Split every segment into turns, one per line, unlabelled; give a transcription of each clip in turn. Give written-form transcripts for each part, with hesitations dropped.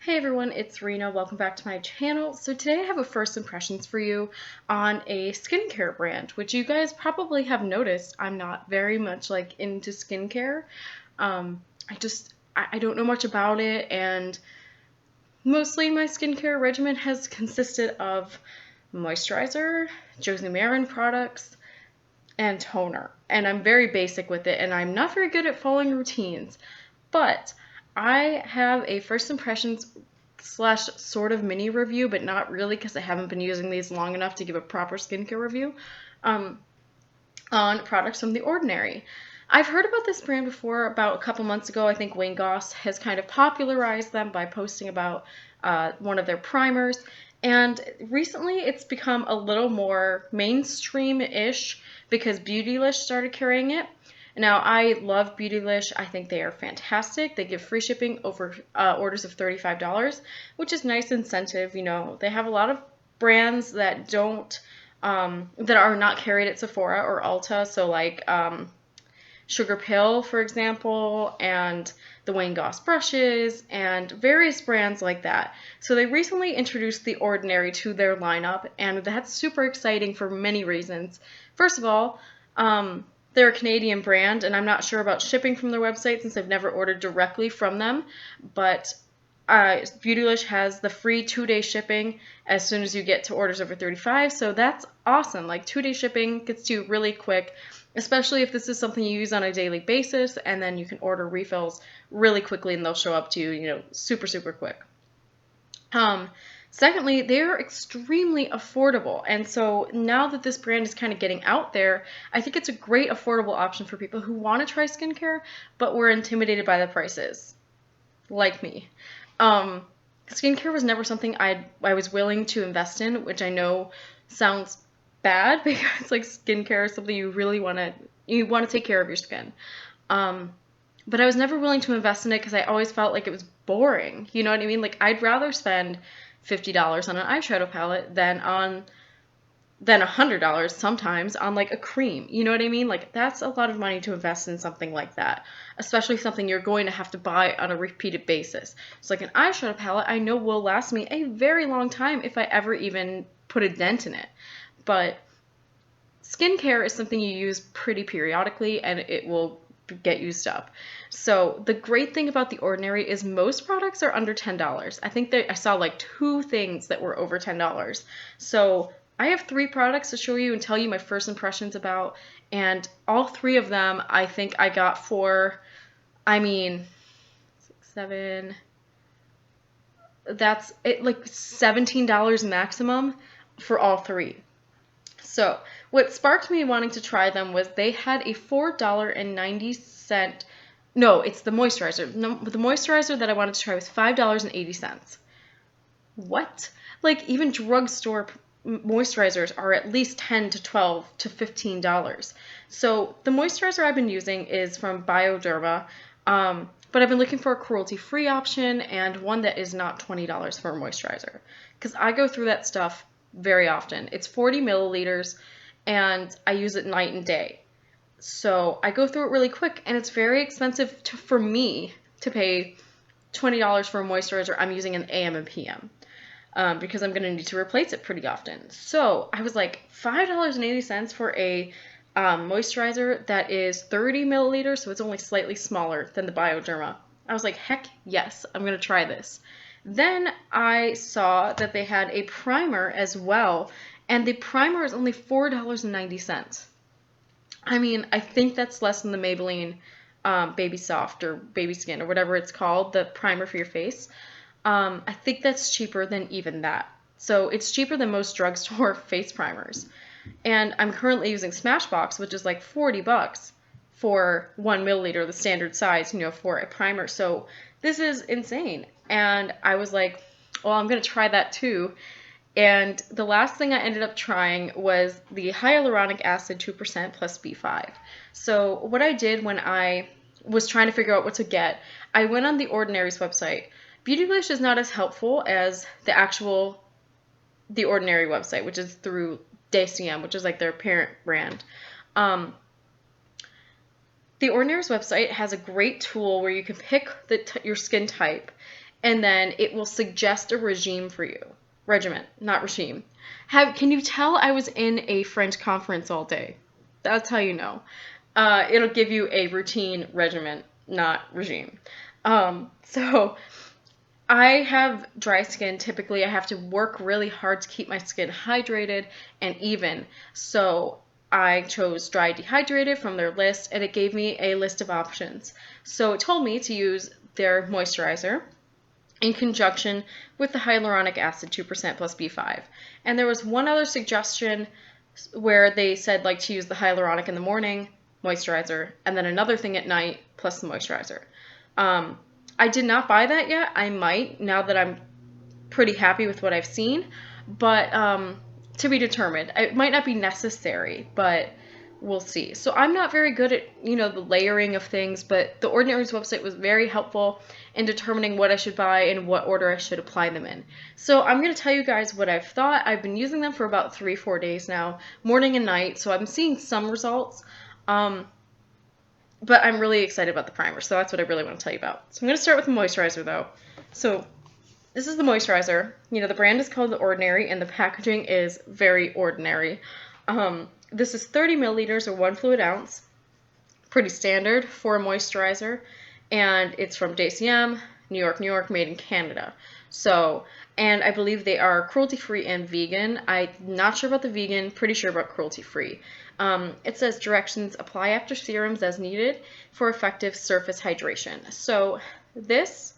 Hey everyone, it's Rena. Welcome back to my channel. So today I have a first impressions for you on a skincare brand, which you guys probably have noticed I'm not very much into skincare. I don't know much about it, and mostly my skincare regimen has consisted of moisturizer, Josie Marin products, and toner. And I'm very basic with it, and I'm not very good at following routines. But I have a first impressions slash sort of mini review, but not really because I haven't been using these long enough to give a proper skincare review um, on products from The Ordinary. I've heard about this brand before about a couple months ago. I think Wayne Goss has kind of popularized them by posting about one of their primers. And recently it's become a little more mainstream-ish because Beautylish started carrying it. Now, I love Beautylish. I think they are fantastic. They give free shipping over orders of $35, which is nice incentive. You know, they have a lot of brands that don't, that are not carried at Sephora or Ulta. So Sugar Pill, for example, and the Wayne Goss brushes, and various brands like that. So they recently introduced The Ordinary to their lineup, and that's super exciting for many reasons. First of all, they're a Canadian brand, and I'm not sure about shipping from their website since I've never ordered directly from them, but Beautylish has the free 2-day shipping as soon as you get to orders over 35, so that's awesome. Like 2-day shipping gets to you really quick, especially if this is something you use on a daily basis, and then you can order refills really quickly and they'll show up to you, super, super quick. Secondly, they're extremely affordable. And so now that this brand is kind of getting out there, I think it's a great affordable option for people who want to try skincare, but were intimidated by the prices, like me. Skincare was never something I was willing to invest in, which I know sounds bad because skincare is something you really want to take care of your skin. But I was never willing to invest in it because I always felt like it was boring. You know what I mean? Like I'd rather spend $50 on an eyeshadow palette than $100 sometimes on a cream. You know what I mean? Like that's a lot of money to invest in something like that, especially something you're going to have to buy on a repeated basis. So like an eyeshadow palette I know will last me a very long time if I ever even put a dent in it. But skincare is something you use pretty periodically and it will get used up. So the great thing about The Ordinary is most products are under $10. I think that I saw 2 things that were over $10. So I have 3 products to show you and tell you my first impressions about, and all 3 of them I think I got for, 6, 7, that's it, $17 maximum for all 3. So what sparked me wanting to try them was they had a $4.90. No, it's the moisturizer. No, the moisturizer that I wanted to try was $5.80. What? Even drugstore moisturizers are at least $10 to $12 to $15. So the moisturizer I've been using is from Bioderma, but I've been looking for a cruelty-free option and one that is not $20 for a moisturizer because I go through that stuff very often. It's 40 milliliters and I use it night and day. So I go through it really quick and it's very expensive for me to pay $20 for a moisturizer I'm using in AM and PM because I'm going to need to replace it pretty often. So I was like, $5.80 for a moisturizer that is 30 milliliters, so it's only slightly smaller than the Bioderma. I was like, heck yes, I'm going to try this. Then I saw that they had a primer as well, and the primer is only $4.90. I mean, I think that's less than the Maybelline Baby Soft or Baby Skin or whatever it's called, the primer for your face. I think that's cheaper than even that. So it's cheaper than most drugstore face primers. And I'm currently using Smashbox, which is like $40 for 1 milliliter, the standard size, for a primer. So this is insane. And I was like, well, I'm going to try that too. And the last thing I ended up trying was the Hyaluronic Acid 2% plus B5. So what I did when I was trying to figure out what to get, I went on The Ordinary's website. Beautylish is not as helpful as The Ordinary website, which is through DCM, which is their parent brand. The Ordinary's website has a great tool where you can pick your skin type and then it will suggest a regime for you. Regimen, not regime. Can you tell I was in a French conference all day? That's how you know. It'll give you a routine regimen, not regime. So I have dry skin. Typically, I have to work really hard to keep my skin hydrated and even. So I chose dry dehydrated from their list, and it gave me a list of options. So it told me to use their moisturizer in conjunction with the hyaluronic acid 2% plus B5. And there was one other suggestion where they said like to use the hyaluronic in the morning, moisturizer, and then another thing at night plus the moisturizer. I did not buy that yet. I might, now that I'm pretty happy with what I've seen, but to be determined. It might not be necessary, but we'll see. So I'm not very good at, the layering of things, but the Ordinary's website was very helpful in determining what I should buy and what order I should apply them in. So I'm going to tell you guys what I've thought. I've been using them for about 3-4 days now, morning and night, so I'm seeing some results. But I'm really excited about the primer, so that's what I really want to tell you about. So I'm going to start with the moisturizer, though. So this is the moisturizer. The brand is called The Ordinary, and the packaging is very ordinary. This is 30 milliliters or 1 fluid ounce. Pretty standard for a moisturizer. And it's from JCM, New York, made in Canada. So, and I believe they are cruelty-free and vegan. I'm not sure about the vegan, pretty sure about cruelty-free. It says directions: apply after serums as needed for effective surface hydration. So this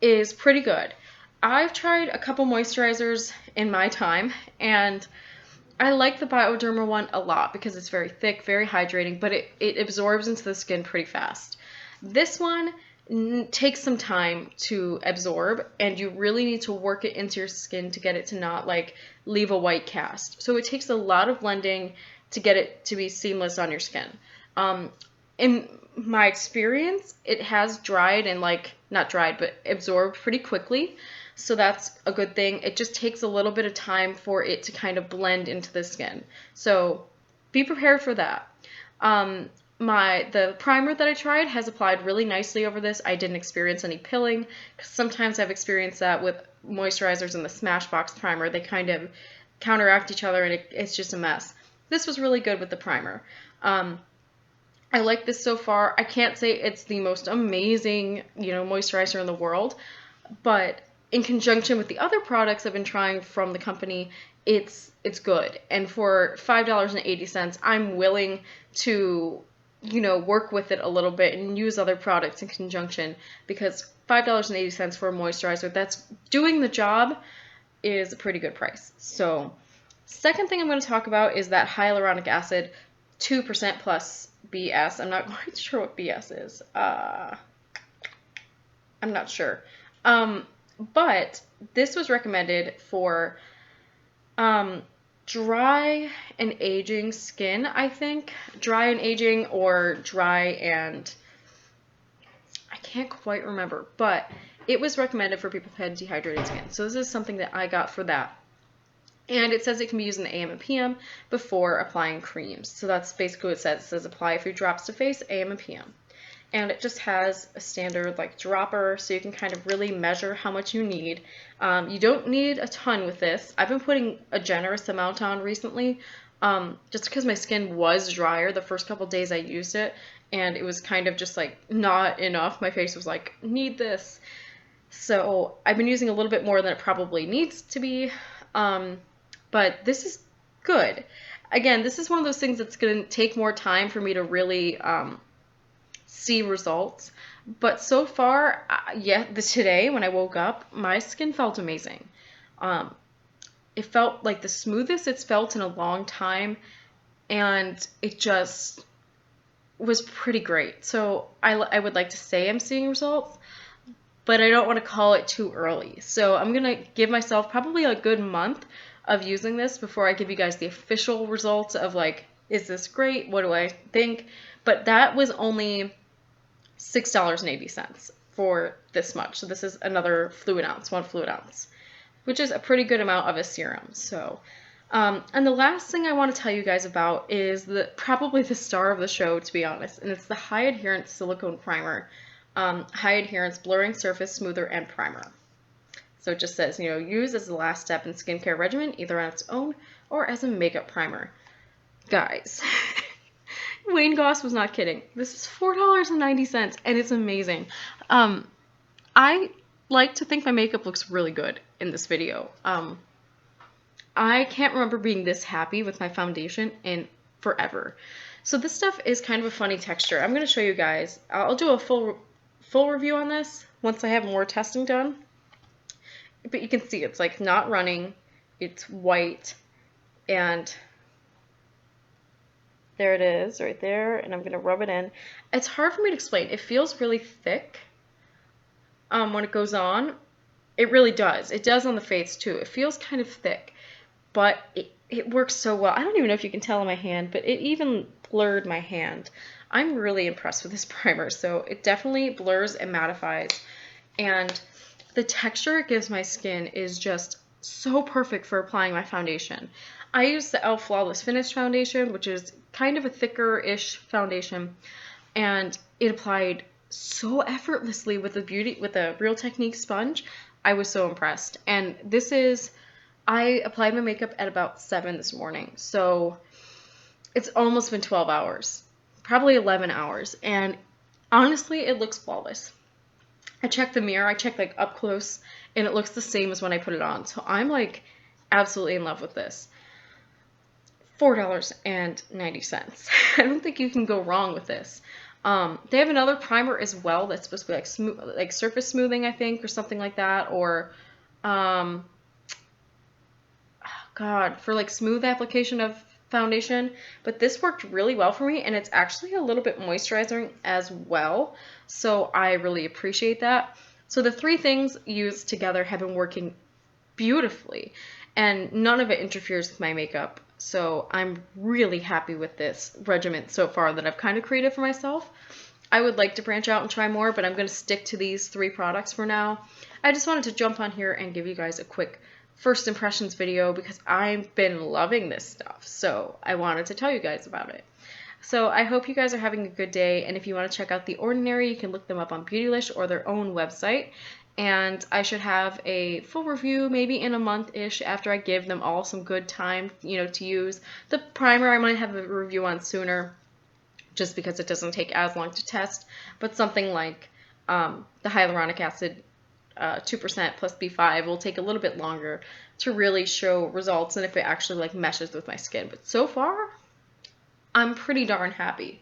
is pretty good. I've tried a couple moisturizers in my time, and I like the Bioderma one a lot because it's very thick, very hydrating, but it absorbs into the skin pretty fast. This one takes some time to absorb, and you really need to work it into your skin to get it to not like leave a white cast. So it takes a lot of blending to get it to be seamless on your skin. In my experience, it has dried and not dried, but absorbed pretty quickly. So that's a good thing. It just takes a little bit of time for it to kind of blend into the skin. So be prepared for that. The primer that I tried has applied really nicely over this. I didn't experience any pilling, because sometimes I've experienced that with moisturizers in the Smashbox primer. They kind of counteract each other, and it's just a mess. This was really good with the primer. I like this so far. I can't say it's the most amazing, moisturizer in the world, but in conjunction with the other products I've been trying from the company, it's good. And for $5.80, I'm willing to, work with it a little bit and use other products in conjunction, because $5.80 for a moisturizer that's doing the job is a pretty good price. So, second thing I'm going to talk about is that hyaluronic acid 2% plus BS. I'm not quite sure what BS is. I'm not sure. But this was recommended for dry and aging skin, I think. Dry and aging, or dry and... I can't quite remember. But it was recommended for people who had dehydrated skin. So this is something that I got for that. And it says it can be used in the AM and PM before applying creams. So that's basically what it says. It says apply a few drops to face, AM and PM. And it just has a standard dropper, so you can kind of really measure how much you need. You don't need a ton with this. I've been putting a generous amount on recently, just because my skin was drier the first couple days I used it, and it was kind of just not enough. My face was like, need this. So I've been using a little bit more than it probably needs to be, but this is good. Again, this is one of those things that's going to take more time for me to really see results, but so far, today when I woke up, my skin felt amazing. It felt like the smoothest it's felt in a long time, and it just was pretty great. So I would like to say I'm seeing results, but I don't want to call it too early. So I'm gonna give myself probably a good month of using this before I give you guys the official results of is this great? What do I think? But that was only $6.80 for this much. So this is another fluid ounce, 1 fluid ounce, which is a pretty good amount of a serum. So, and the last thing I want to tell you guys about is probably the star of the show, to be honest, and it's the High-Adherence Silicone Primer. High Adherence Blurring Surface Smoother and Primer. So it just says, you know, use as the last step in skincare regimen, either on its own or as a makeup primer. Guys, Wayne Goss was not kidding. This is $4.90 and it's amazing. I like to think my makeup looks really good in this video. I can't remember being this happy with my foundation in forever. So this stuff is kind of a funny texture. I'm going to show you guys. I'll do a full review on this once I have more testing done. But you can see it's like not running. It's white. And there it is right there. And I'm going to rub it in. It's hard for me to explain. It feels really thick when it goes on. It really does. It does on the face too. It feels kind of thick. But it works so well. I don't even know if you can tell on my hand, but it even blurred my hand. I'm really impressed with this primer. So it definitely blurs and mattifies. And the texture it gives my skin is just so perfect for applying my foundation. I use the e.l.f. Flawless Finish foundation, which is kind of a thicker-ish foundation. And it applied so effortlessly with a Real Technique sponge. I was so impressed. And this is... I applied my makeup at about 7 this morning, so it's almost been 12 hours, probably 11 hours, and honestly, it looks flawless. I checked the mirror, I checked like up close, and it looks the same as when I put it on, so I'm like absolutely in love with this. $4.90. I don't think you can go wrong with this. They have another primer as well that's supposed to be like smooth, like surface smoothing, I think, or something like that, or God, for like smooth application of foundation, but this worked really well for me, and it's actually a little bit moisturizing as well, so I really appreciate that. So the three things used together have been working beautifully, and none of it interferes with my makeup, so I'm really happy with this regimen so far that I've kind of created for myself. I would like to branch out and try more, but I'm going to stick to these 3 products for now. I just wanted to jump on here and give you guys a quick first impressions video because I've been loving this stuff, so I wanted to tell you guys about it. So I hope you guys are having a good day, and if you want to check out The Ordinary, you can look them up on Beautylish or their own website, and I should have a full review maybe in a month-ish after I give them all some good time, you know, to use. The primer I might have a review on sooner just because it doesn't take as long to test, but something like the hyaluronic acid 2% plus B5 will take a little bit longer to really show results and if it actually like meshes with my skin. But so far, I'm pretty darn happy.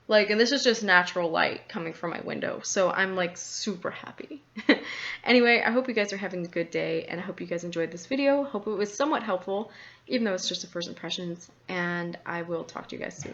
Like, and this is just natural light coming from my window, so I'm like super happy. Anyway, I hope you guys are having a good day, and I hope you guys enjoyed this video. Hope it was somewhat helpful, even though it's just a first impressions, and I will talk to you guys soon.